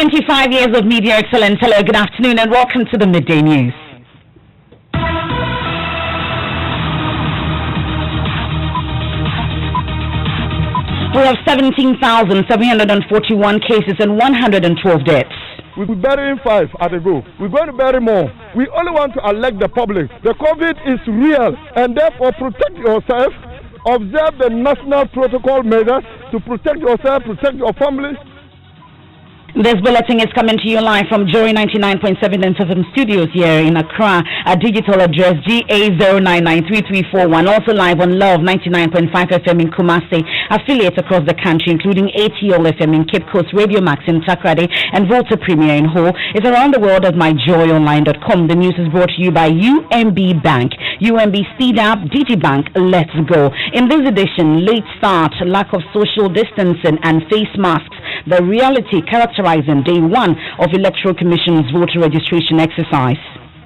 25 years of media excellence. Hello, good afternoon, and welcome to the Midday News. We have 17,741 cases and 112 deaths. We'll be burying 5 at a go. We're going to bury more. We only want to alert the public. The COVID is real, and therefore protect yourself. Observe the national protocol measures to protect yourself, protect your family. This bulletin is coming to you live from Joy997FM studios here in Accra. Our digital address GA09933441. Also live on Love 99.5 FM in Kumasi. Affiliates across the country, including ATL FM in Cape Coast, Radio Max in Takrade, and Volta Premier in Ho. It's around the world at myjoyonline.com. The news is brought to you by UMB Bank, UMB Speed Up, DigiBank. Let's go. In this edition, late start, lack of social distancing, and face masks. The reality characterizing day one of Electoral Commission's voter registration exercise.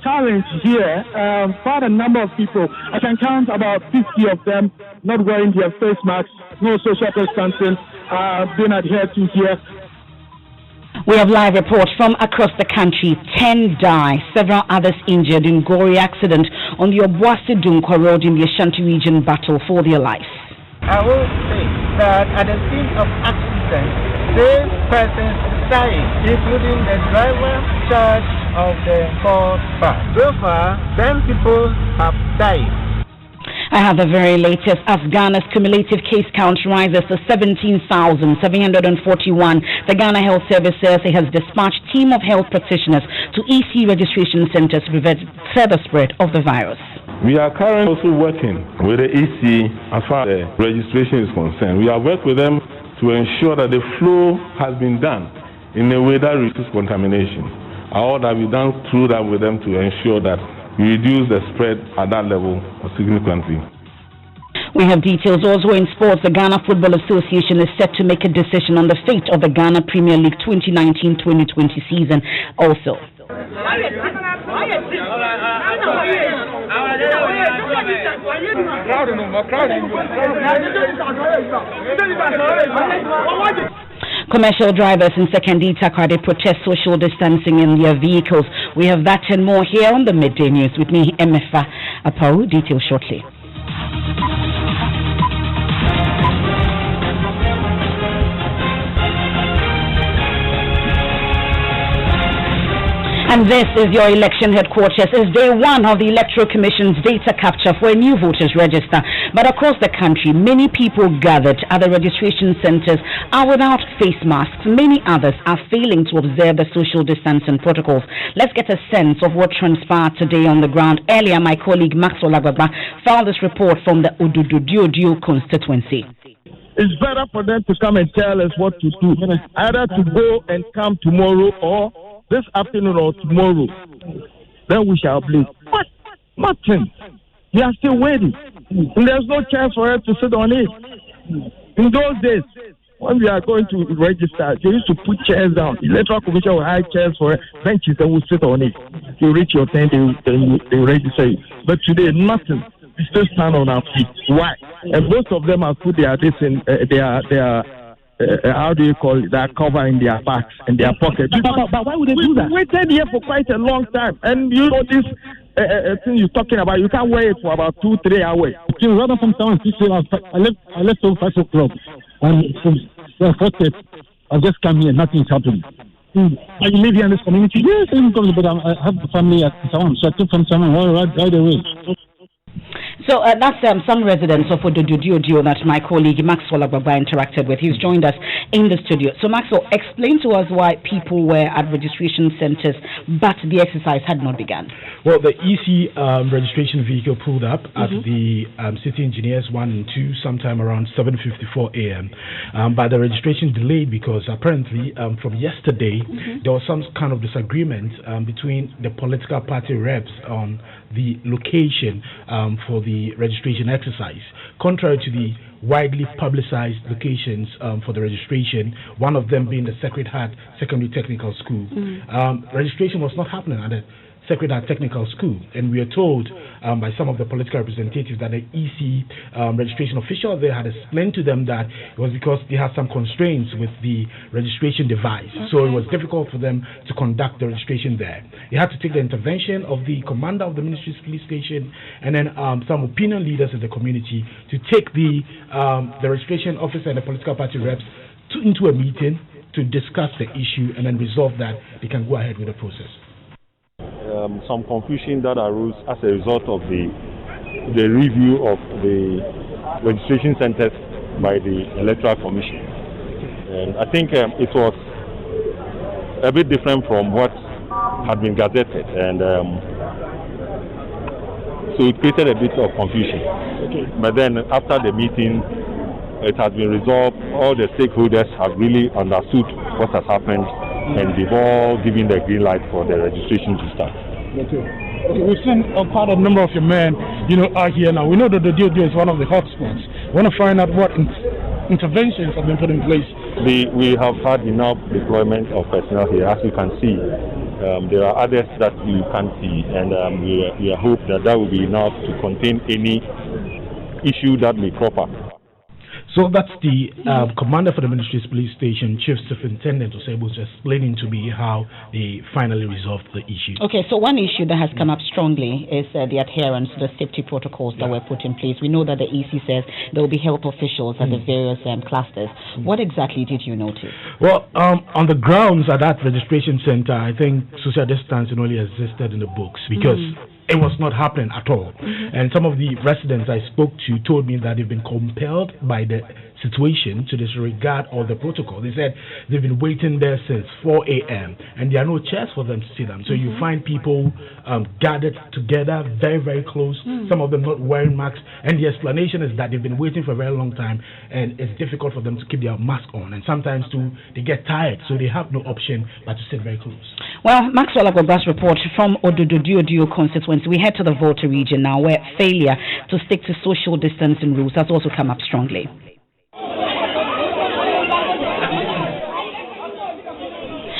Challenge here, quite a number of people. I can count about 50 of them not wearing their face masks, no social distancing, being adhered to here. We have live reports from across the country. 10 die, several others injured in gory accident on the Obuasi-Dunkwa Road in the Ashanti region battle for their lives. I will say that at the scene of accident, 6 persons died, including the driver, charge of the 4 bus. So far, 10 people have died. I have the very latest as Ghana's cumulative case count rises to 17,741. The Ghana Health Service says it has dispatched a team of health practitioners to EC registration centers to prevent further spread of the virus. We are currently also working with the EC as far as the registration is concerned. We have worked with them to ensure that the flow has been done in a way that reduces contamination. All that we've done through that with them to ensure that we reduce the spread at that level significantly. We have details also in sports. The Ghana Football Association is set to make a decision on the fate of the Ghana Premier League 2019-2020 season also. Commercial drivers in Sekondi Takrade protest social distancing in their vehicles. We have that and more here on the Midday News with me, Emefa Apawu. Details shortly. And this is your election headquarters. It's day one of the Electoral Commission's data capture for a new voters register. But across the country, many people gathered at the registration centers are without face masks. Many others are failing to observe the social distancing protocols. Let's get a sense of what transpired today on the ground. Earlier, my colleague Maxwell Agbagba found this report from the Odududio constituency. It's better for them to come and tell us what to do, either to go and come tomorrow or this afternoon or tomorrow. Then we shall play. But nothing. We are still waiting. And there's no chance for us to sit on it. In those days, when we are going to register, they used to put chairs down. The Electoral Commission will hide chairs for benches and we'll sit on it. You reach your turn, they register you. But today, nothing. We still stand on our feet. Why? And most of them have put their how do you call it? That cover in their backs and their pockets. But why would they do that? We waited here for quite a long time, and you know this thing you're talking about. You can't wait for about 2-3 hours. Rather from town, I left home 5 o'clock, and from 4:30, I've just come here. Nothing's happening. Are you live here in this community? Yes, but I have a family at town, so I took from someone right away. So that's some residents of Odududio that my colleague Maxwell Agbagba interacted with. He's joined us in the studio. So Maxwell, explain to us why people were at registration centers, but the exercise had not begun. Well, the EC registration vehicle pulled up at the City Engineers 1 and 2 sometime around 7:54 a.m. But the registration delayed because apparently from yesterday there was some kind of disagreement between the political party reps on the location for the registration exercise. Contrary to the widely publicized locations for the registration, one of them being the Sacred Heart Secondary Technical School, registration was not happening at the Sacred Heart Technical School, and we are told by some of the political representatives that the EC registration official there had explained to them that it was because they had some constraints with the registration device, so it was difficult for them to conduct the registration there. They had to take the intervention of the commander of the ministry's police station and then some opinion leaders in the community to take the registration officer and the political party reps into a meeting to discuss the issue and then resolve that they can go ahead with the process. Some confusion that arose as a result of the review of the registration centers by the Electoral Commission. And I think it was a bit different from what had been gazetted, and so it created a bit of confusion. Okay. But then after the meeting, it has been resolved. All the stakeholders have really understood what has happened, and they've all given the green light for the registration to start. Okay. We've seen quite a number of your men, are here now. We know that the DOD is one of the hotspots. We want to find out what interventions have been put in place. We have had enough deployment of personnel here. As you can see, there are others that you can't see, and we hope that will be enough to contain any issue that may crop up. So that's the commander for the ministry's police station, Chief Superintendent Osebo, explaining to me how they finally resolved the issue. Okay, so one issue that has come up strongly is the adherence to the safety protocols that were put in place. We know that the EC says there will be health officials at the various clusters. What exactly did you notice? Well, on the grounds at that registration center, I think social distancing only existed in the books because it was not happening at all. And some of the residents I spoke to told me that they've been compelled by the situation to disregard all the protocol. They said they've been waiting there since 4 a.m. and there are no chairs for them to sit down. So you find people gathered together very, very close, some of them not wearing masks. And the explanation is that they've been waiting for a very long time and it's difficult for them to keep their mask on. And sometimes too, they get tired, so they have no option but to sit very close. Well, Maxwell Agboba's report from Ododo constituency. We head to the Volta region now, where failure to stick to social distancing rules has also come up strongly.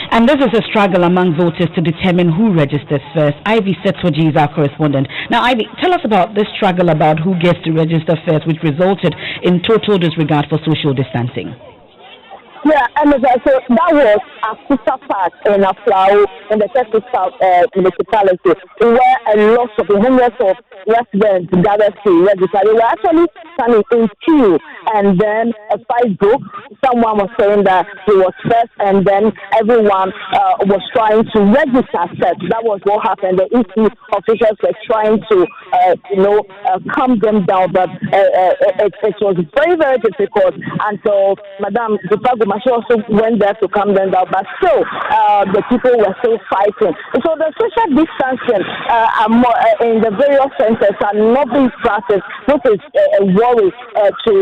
And this is a struggle among voters to determine who registers first. Ivy Setwaji is our correspondent. Now, Ivy, tell us about this struggle about who gets to register first, which resulted in total disregard for social distancing. Yeah, and so that was a sister park in Apawu in the Texas South municipality, where a lot of hundreds of residents gathered to register. They were actually standing in queue, and then a fight broke. Someone was saying that he was first, and then everyone was trying to register first. That was what happened. The EC officials were trying to, calm them down, but it was very, very difficult until Madame Dupago she also went there to calm them down, but still, the people were still fighting. So the social distancing in the various centers are not being practiced, which is a worry to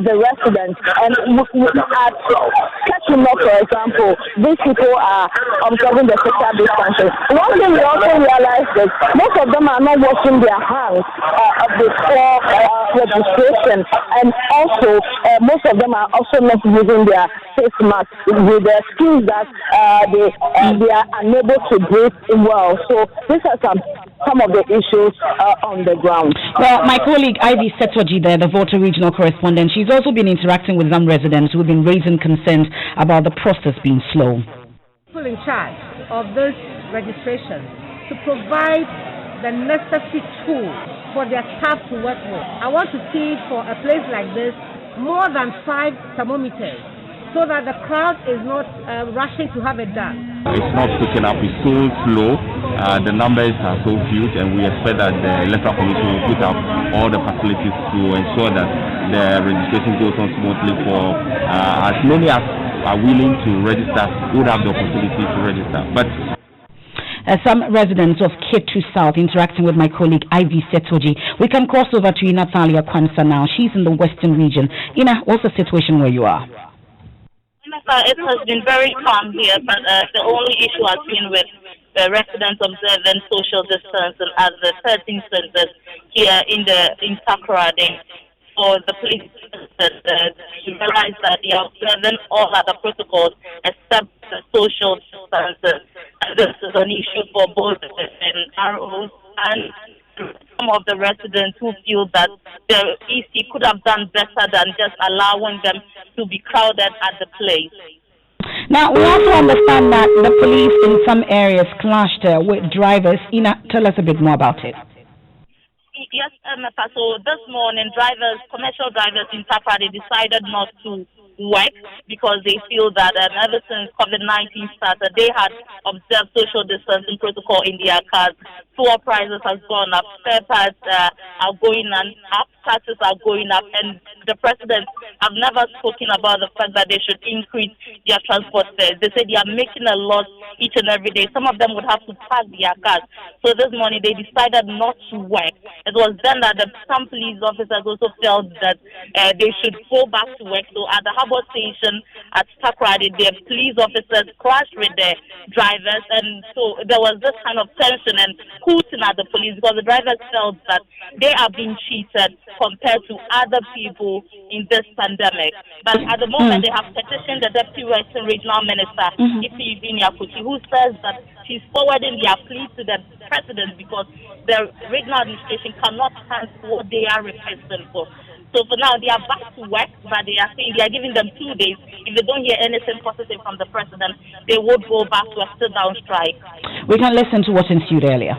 the residents. And at Kachimo, for example, these people are observing the social distancing. One thing we also realized is most of them are not washing their hands before registration, and also most of them are also not using their face mask with the skills that they are unable to breathe well. So these are some of the issues on the ground. Well, my colleague Ivy Setwaji there, the Volta regional correspondent, she's also been interacting with some residents who have been raising concerns about the process being slow. People in charge of this registration to provide the necessary tools for their staff to work with. I want to see for a place like this more than 5 thermometers, so that the crowd is not rushing to have it done. It's not picking up, it's so slow, the numbers are so huge, and we expect that the Electoral Commission will put up all the facilities to ensure that the registration goes on smoothly for as many as are willing to register would have the opportunity to register. But some residents of Ketu South interacting with my colleague Ivy Setwaji. We can cross over to Natalia Kwanza now. She's in the Western region. Ina, what's the situation where you are? It has been very calm here, but the only issue has been with the residents observing social distancing at the 13 centers here in Takoradi. For the police to realize that they are observing all other protocols except the social distancing. This is an issue for both ROs and some of the residents who feel that the EC could have done better than just allowing them to be crowded at the place. Now, we also understand that the police in some areas clashed with drivers. Ina, tell us a bit more about it. Yes, Emefa. So this morning, commercial drivers in Takrady decided not to work because they feel that ever since COVID-19 started, they had observed social distancing protocol in their cars. Fuel prices have gone up, spare parts are going up, taxes are going up, and the president have never spoken about the fact that they should increase their transport fares. They say they are making a loss each and every day. Some of them would have to park their cars. So this morning they decided not to work. It was then that some police officers also felt that they should go back to work. So at the Harbour Station at Takrady, the police officers clashed with the drivers, and so there was this kind of tension and hooting at the police because the drivers felt that they are being cheated compared to other people in this pandemic. But at the moment, they have petitioned the Deputy Western Regional Minister, Ifi Yakuti, who says that she's forwarding their plea to the president because the regional administration cannot handle what they are requesting for. So for now, they are back to work, but they are saying they are giving them 2 days. If they don't hear anything positive from the president, they would go back to a sit-down strike. We can listen to what ensued earlier.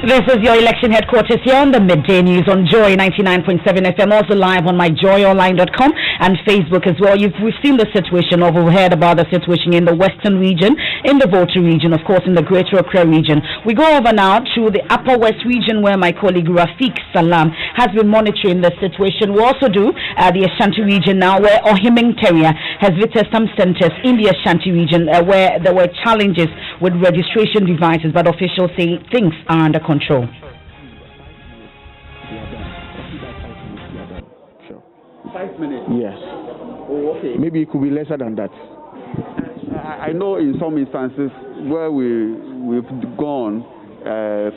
This is your election headquarters here on the Midday News on Joy997 FM, also live on my joyonline.com and Facebook as well. We've seen the situation, or we've heard about the situation in the Western region, in the Volta region, of course, in the Greater Accra region. We go over now to the Upper West region where my colleague Rafiq Salam has been monitoring the situation. We also do the Ashanti region now where Ohiming Terrier has visited some centers in the Ashanti region where there were challenges with registration devices, but officials say things are under control. Sure. 5 minutes? Yes. Oh, okay. Maybe it could be lesser than that. I know in some instances where we've gone,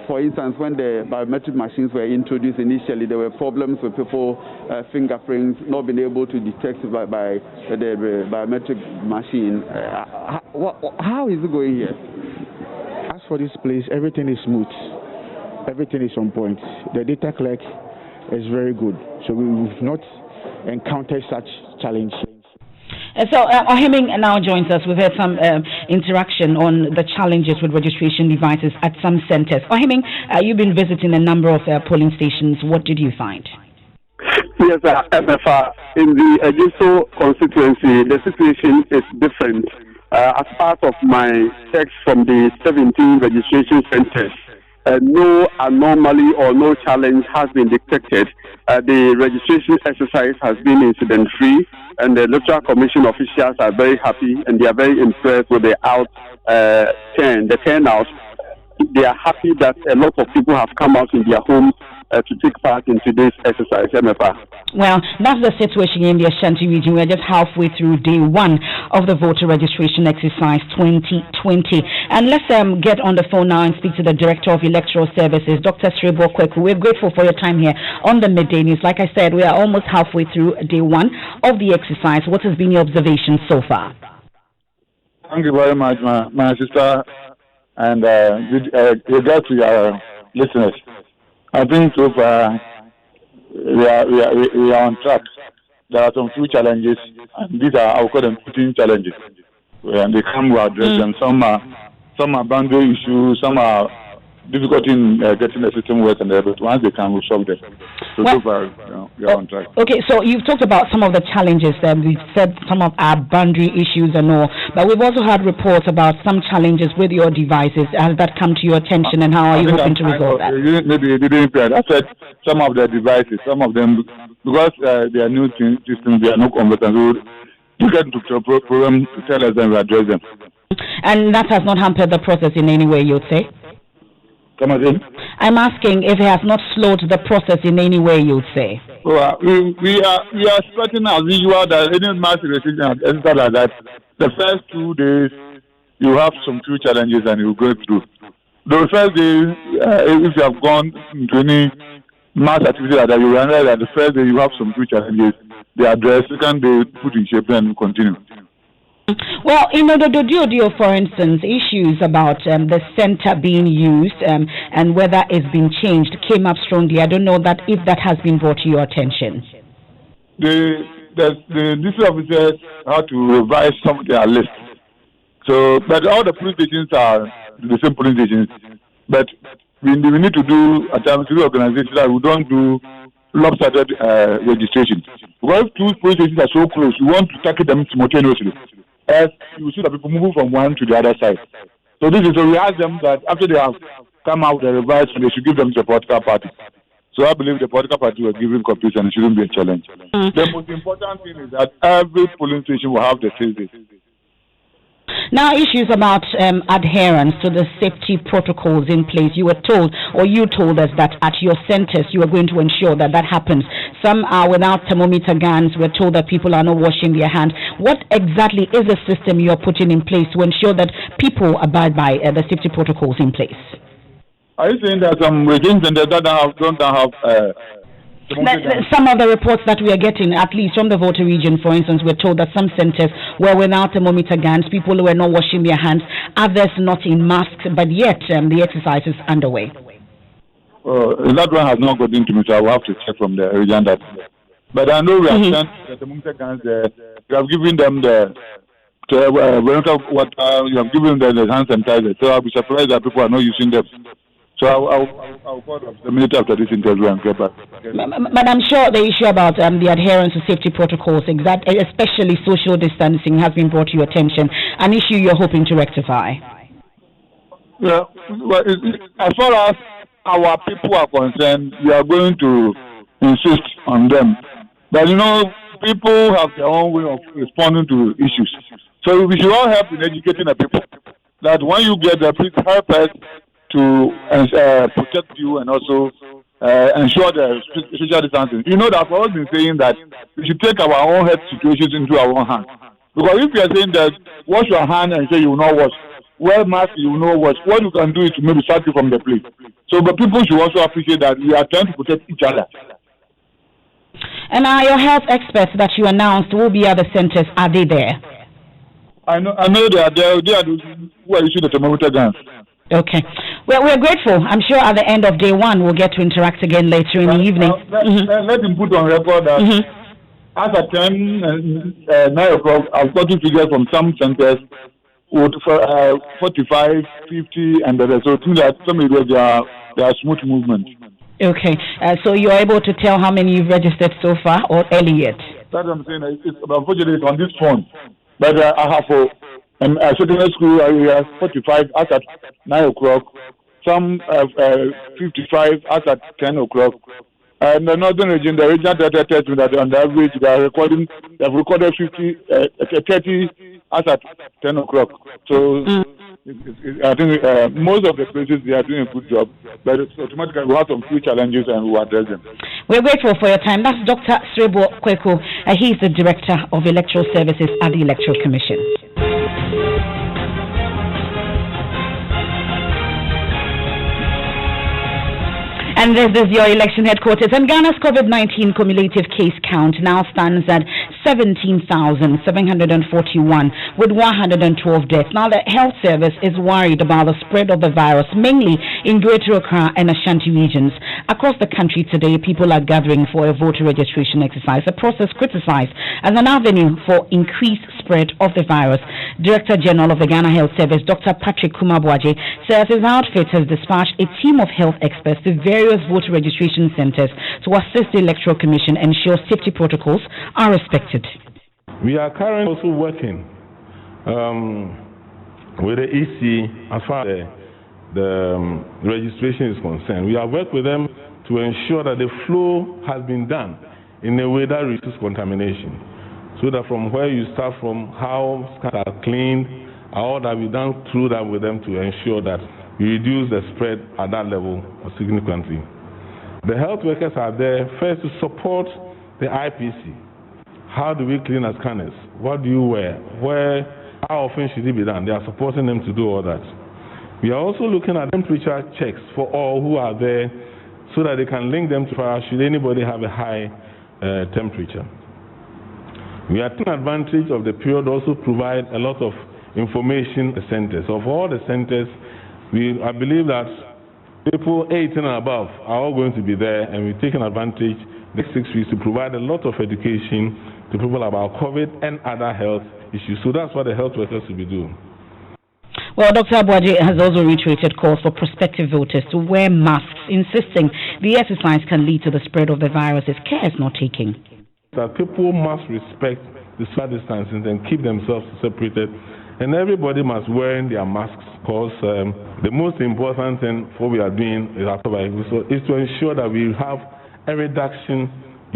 for instance, when the biometric machines were introduced initially, there were problems with people fingerprints not being able to detect by the biometric machine. How is it going here? As for this place, everything is smooth. Everything is on point. The data clerk is very good. So we've not encountered such challenge. So Ohiming now joins us. We've had some interaction on the challenges with registration devices at some centers. Ohiming, you've been visiting a number of polling stations. What did you find? Yes, Emefa, in the Ejiso constituency, the situation is different. As part of my checks from the 17 registration centers, no anomaly or no challenge has been detected. The registration exercise has been incident-free, and the Electoral Commission officials are very happy and they are very impressed with the turnout. They are happy that a lot of people have come out in their homes to take part in today's exercise. Well, that's the situation in the Ashanti region. We're just halfway through day one of the voter registration exercise 2020. And let's get on the phone now and speak to the Director of Electoral Services, Dr. Srebo Kweku. We're grateful for your time here on the Midday News. Like I said, we are almost halfway through day one of the exercise. What has been your observation so far? Thank you very much, my sister, and regard to your listeners. I think so far we are on track. There are some few challenges, and these are, I will call them routine challenges. And they come, we address them. Some are boundary issues, some are difficulty in getting the system working there, but once they can, we'll solve them. So far, we are on track. Okay, so you've talked about some of the challenges. We've said some of our boundary issues and all, but we've also had reports about some challenges with your devices. Has that come to your attention, and how are you hoping to resolve that? Maybe you didn't hear. I said some of the devices, some of them, because they are new systems, they are not competent. You get to the program to tell us and we address them. And that has not hampered the process in any way, you'd say? Come again? I'm asking if it has not slowed the process in any way, you'd say. Well, we are expecting as usual that any mass restriction and stuff like that. The first 2 days you have some few challenges and you go through. The first day, if you have gone into any mass activity like that, you realize that the first day you have some few challenges. They address, second day put in shape and continue. Well, the Dodio, for instance, issues about the center being used and whether it's been changed came up strongly. I don't know that if that has been brought to your attention. The district officers have to revise some of their list. So, but all the police stations are the same police stations. But we need to do a time to organization that we don't do lopsided registration. Because two police stations are so close, we want to tackle them simultaneously. As you see that people move from one to the other side. So we ask them that after they have come out with the revised, they should give them to the political party. So I believe the political party were giving copies and it shouldn't be a challenge. The most important thing is that every polling station will have the 6 days. Now, issues about adherence to the safety protocols in place. You were told, or you told us that at your centers you are going to ensure that that happens. Some are without thermometer guns. We're told that people are not washing their hands. What exactly is the system you are putting in place to ensure that people abide by the safety protocols in place? Are you saying that some regions and that don't have some of the reports that we are getting, at least from the voter region, for instance, we're told that some centers were without thermometer guns, people were not washing their hands, others not in masks, but yet the exercise is underway. That one has not got into me, so I will have to check from the region that. But I know we have sent the thermometer guns there. We have given them you have given them the hand sanitizer. So I'll be surprised that people are not using them. So I'll call them the minute after this interview and get back. But I'm sure the issue about the adherence to safety protocols, especially social distancing, has been brought to your attention, an issue you're hoping to rectify. Yeah, well, as far as our people are concerned, we are going to insist on them. But people have their own way of responding to issues. So we should all help in educating the people that when you get there, please help us to protect you and also ensure the social distancing. You know that I've always been saying that we should take our own health situations into our own hands. Because if you are saying that wash your hand and say you will not wash, wear mask you will not wash, what you can do is to maybe start you from the place. So but people should also appreciate that we are trying to protect each other. And are your health experts that you announced will be at the centers, are they there? I know they are there. They are those who are using the thermometer guns. Okay. Well, we're grateful. I'm sure at the end of day one we'll get to interact again later in the evening. Let him put on record that as at 9 o'clock, I've gotten figures from some centers with 45, 50, and the rest. So I think that some areas they are smooth movement. Okay. So you're able to tell how many you've registered so far or early yet? That's what I'm saying. Unfortunately, it's on this phone. But I have secondary school area 45 as at 9 o'clock, some 55 as at 10 o'clock. And the northern region, the regional data tells me that on the average they have recorded 30 as at 10 o'clock. So I think most of the places they are doing a good job, but automatically we have some few challenges and we address them. We're grateful for your time. That's Dr. Srebo Kweko. He's the Director of Electoral Services at the Electoral Commission. And this is your election headquarters. And Ghana's COVID-19 cumulative case count now stands at 17,741 with 112 deaths. Now, the health service is worried about the spread of the virus, mainly in Greater Accra and Ashanti regions. Across the country today, people are gathering for a voter registration exercise, a process criticized as an avenue for increased spread of the virus. Director General of the Ghana Health Service, Dr. Patrick Kumabwaje, says his outfit has dispatched a team of health experts to various voter registration centers to assist the Electoral Commission and ensure safety protocols are respected. We are currently also working with the EC as far as the registration is concerned. We have worked with them to ensure that the flow has been done in a way that reduces contamination. So that from where you start from, how scans are cleaned, all that we've done through that with them to ensure that we reduce the spread at that level significantly. The health workers are there first to support the IPC. How do we clean our scanners? What do you wear? How often should it be done? They are supporting them to do all that. We are also looking at temperature checks for all who are there so that they can link them to fire should anybody have a high temperature. We are taking advantage of the period also provide a lot of information centers. Of all the centers, I believe that people 18 and above are all going to be there, and we're taking advantage the 6 weeks to provide a lot of education to people about COVID and other health issues. So that's what the health workers will be doing. Well, Dr. Abuaje has also reiterated calls for prospective voters to wear masks, insisting the exercise can lead to the spread of the virus if care is not taken. That people must respect the social distancing and keep themselves separated, and everybody must wear their masks because the most important thing for what we are doing is to ensure that we have a reduction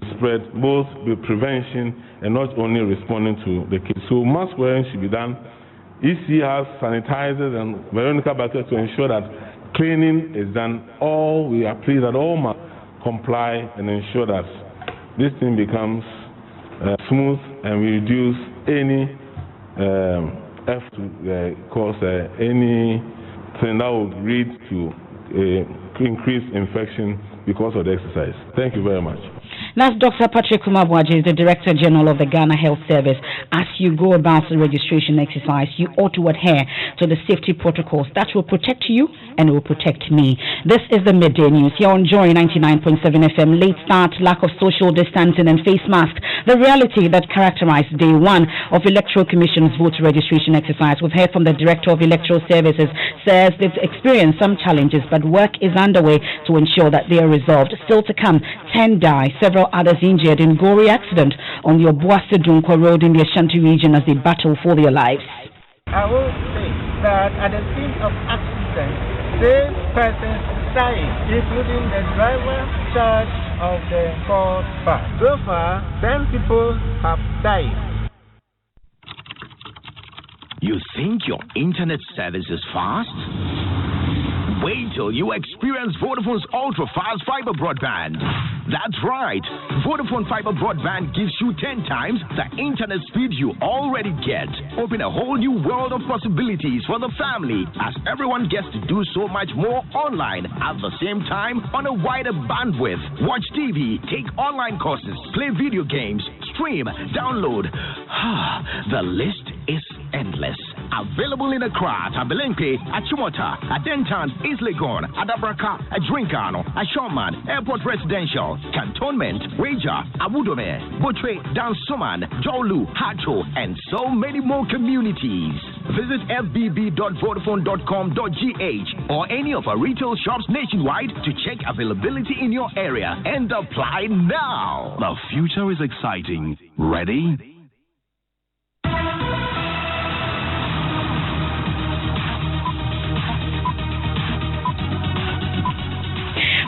in spread, both with prevention and not only responding to the case. So mask wearing should be done. EC has sanitizers and Veronica buckets to ensure that cleaning is done. We are pleased that all must comply and ensure that this thing becomes smooth and we reduce any effort to cause anything that would lead to increased infection because of the exercise. Thank you very much. That's Dr. Patrick Kumabwaje, the Director General of the Ghana Health Service. As you go about the registration exercise, you ought to adhere to the safety protocols that will protect you and will protect me. This is the Midday News here on Joy997 FM. Late start, lack of social distancing and face masks. The reality that characterized day one of Electoral Commission's voter registration exercise. We've heard from the Director of Electoral Services, says they've experienced some challenges, but work is underway to ensure that they are resolved. Still to come, 10 die, several others injured in gory accident on the Obuasi-Dunkwa Road in the Ashanti region as they battle for their lives. I will say that at the scene of accident, 6 persons died, including the driver, charge of the called bus. So far, 10 people have died. You think your internet service is fast? Wait till you experience Vodafone's ultra-fast fiber broadband. That's right. Vodafone Fiber Broadband gives you 10 times the internet speed you already get. Open a whole new world of possibilities for the family as everyone gets to do so much more online at the same time on a wider bandwidth. Watch TV, take online courses, play video games, stream, download. The list is endless. Available in Accra, Tabelenke, Achimota, Adentan, East Legon, Adabraka, Adrinkano, Ashoman, Airport Residential, Cantonment, Wager, Abudome, Botre, Dansuman, Jolu, Hacho, and so many more communities. Visit fbb.vodafone.com.gh or any of our retail shops nationwide to check availability in your area and apply now. The future is exciting. Ready?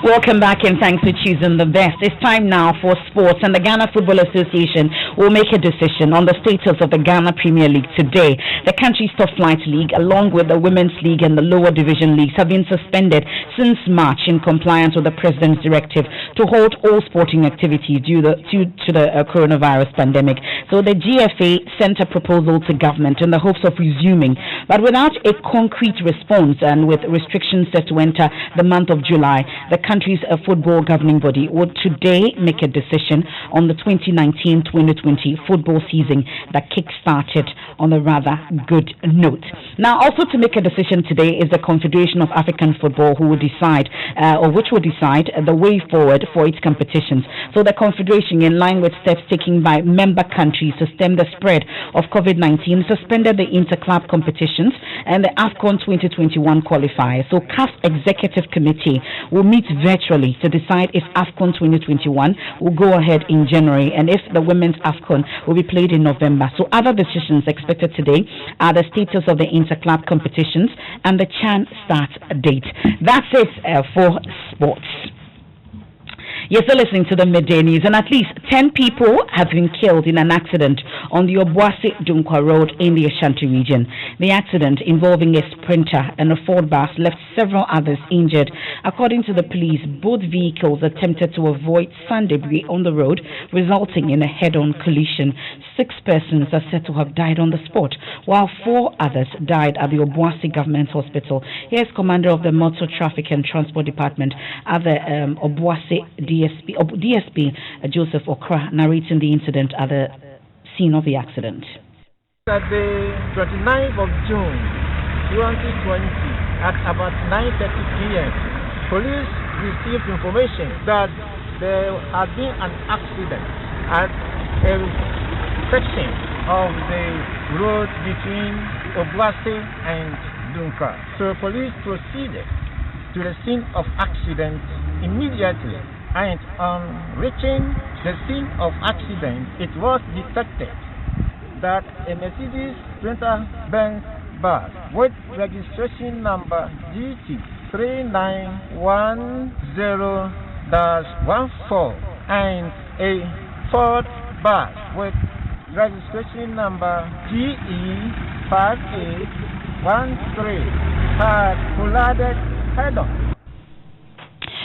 Welcome back and thanks for choosing the best. It's time now for sports, and the Ghana Football Association will make a decision on the status of the Ghana Premier League today. The country's top flight league, along with the Women's League and the lower division leagues, have been suspended since March in compliance with the President's directive to hold all sporting activities due to the coronavirus pandemic. So the GFA sent a proposal to government in the hopes of resuming, but without a concrete response and with restrictions set to enter the month of July. The country's football governing body would today make a decision on the 2019-2020 football season that kick-started on a rather good note. Now, also to make a decision today is the Confederation of African Football, who will decide, which will decide the way forward for its competitions. So the Confederation, in line with steps taken by member countries to stem the spread of COVID-19, suspended the inter-club competitions and the AFCON 2021 qualifiers. So CAF Executive Committee will meet virtually to decide if AFCON 2021 will go ahead in January and if the women's AFCON will be played in November. So other decisions expected today are the status of the inter-club competitions and the CHAN start date. That's it for sports. You're still listening to the Midday News, and at least 10 people have been killed in an accident on the Obuasi-Dunkwa Road in the Ashanti region. The accident, involving a sprinter and a Ford bus, left several others injured. According to the police, both vehicles attempted to avoid sand debris on the road, resulting in a head-on collision. 6 persons are said to have died on the spot, while 4 others died at the Obuasi Government Hospital. Here's Commander of the Motor Traffic and Transport Department at the Obuasi DSP Joseph Okra, narrating the incident at the scene of the accident. At the 29th of June 2020 at about 9:30 p.m., police received information that there had been an accident at a section of the road between Obuasi and Dunkwa. So police proceeded to the scene of accident immediately, and on reaching the scene of accident, it was detected that a Mercedes Sprinter-Benz bus with registration number GT 3910-14 and a Ford bus with registration number GE 5813 had collided head-on.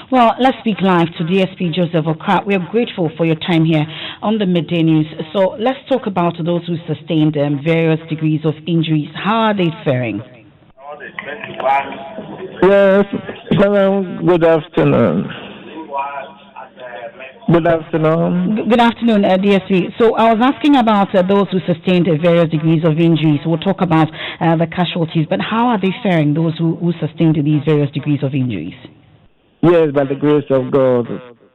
Well, let's speak live to DSP Joseph Okra. We are grateful for your time here on the Midday News. So let's talk about those who sustained various degrees of injuries. How are they faring? Yes, good afternoon. Good afternoon. Good afternoon, DSP. So I was asking about those who sustained various degrees of injuries. We'll talk about the casualties, but how are they faring, those who sustained these various degrees of injuries? Yes, by the grace of God,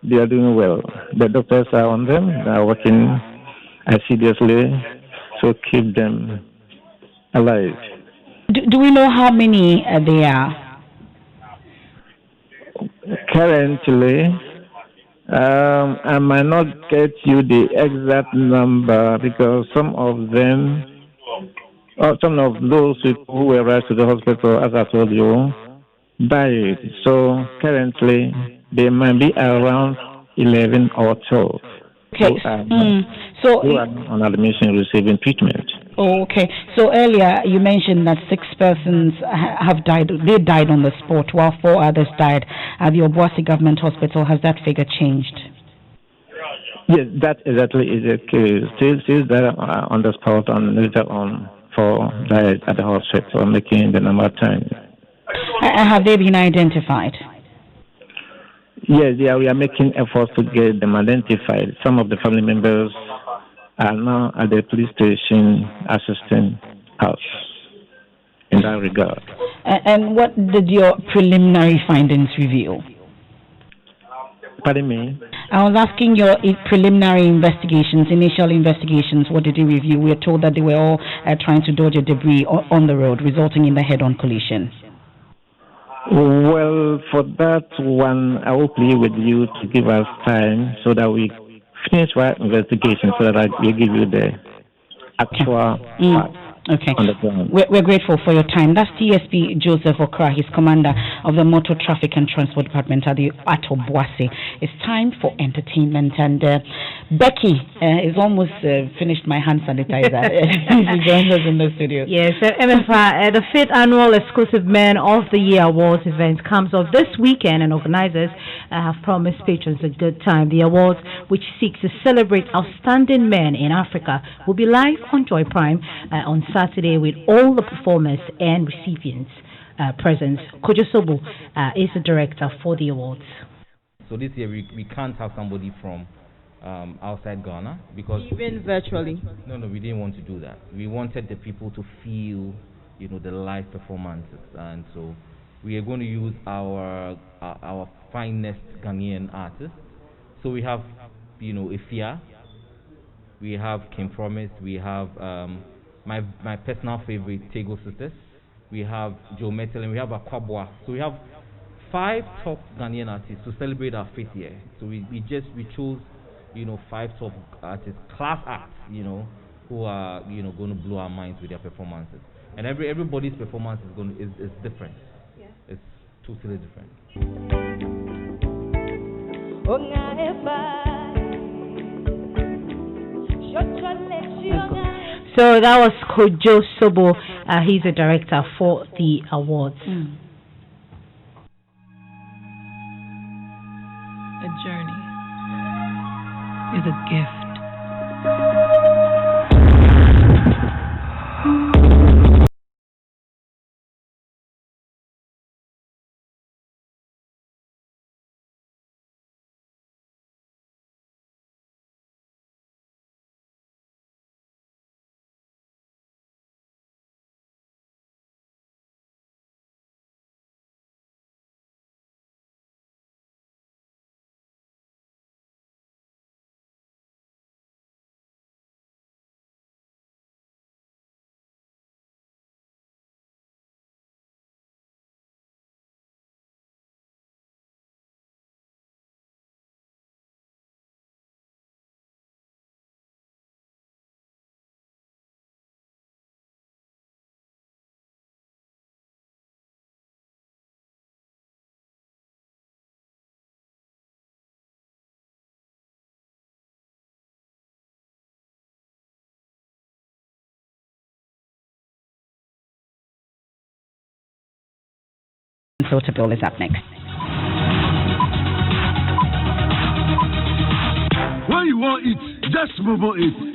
they are doing well. The doctors are on them. They are working assiduously, so keep them alive. Do we know how many they are? Currently, I might not get you the exact number because some of those who were rushed to the hospital, as I told you, died. So currently they might be around 11 or 12. Okay. Who are on admission receiving treatment. Oh, okay. So earlier you mentioned that 6 persons have died. They died on the spot, while 4 others died at the Obuasi Government Hospital. Has that figure changed? Yes, that exactly is the case. Still there on the spot, and later on 4 died at the hospital, making the number 10. Have they been identified? Yes, we are making efforts to get them identified. Some of the family members are now at the police station assisting us in that regard. And what did your preliminary findings reveal? Pardon me? I was asking your preliminary investigations, initial investigations, what did they reveal? We are told that they were all trying to dodge a debris on the road, resulting in the head-on collision. Well, for that one, I will plead with you to give us time so that we finish our investigation so that I will give you the actual part. Okay. We're grateful for your time. That's TSP Joseph Okra, his commander of the Motor Traffic and Transport Department at Obuasi. It's time for entertainment, and Becky is almost finished my hand sanitizer. She joins us in the studio. Yes, Emefa, the 5th annual Exclusive Men of the Year Awards event comes off this weekend, and organizers have promised patrons a good time. The awards, which seeks to celebrate outstanding men in Africa, will be live on Joy Prime on Saturday with all the performers and recipients present. Kojo Sobo is the director for the awards. So this year we can't have somebody from outside Ghana because even virtually. No, we didn't want to do that. We wanted the people to feel, the live performances, and so we are going to use our finest Ghanaian artists. So we have, Ifia, we have Kim Promise, we have my personal favorite Tego Sisters, we have Joe Metal, and we have Akwabwa. So we have 5 top Ghanaian artists to celebrate our 5th year. So we chose 5 top artists, class acts, who are going to blow our minds with their performances. And everybody's performance is different. Yeah. It's totally different. So that was Kojo Sobo. He's a director for the awards. A journey is a gift. Bill is up next. When you want it, just move on it.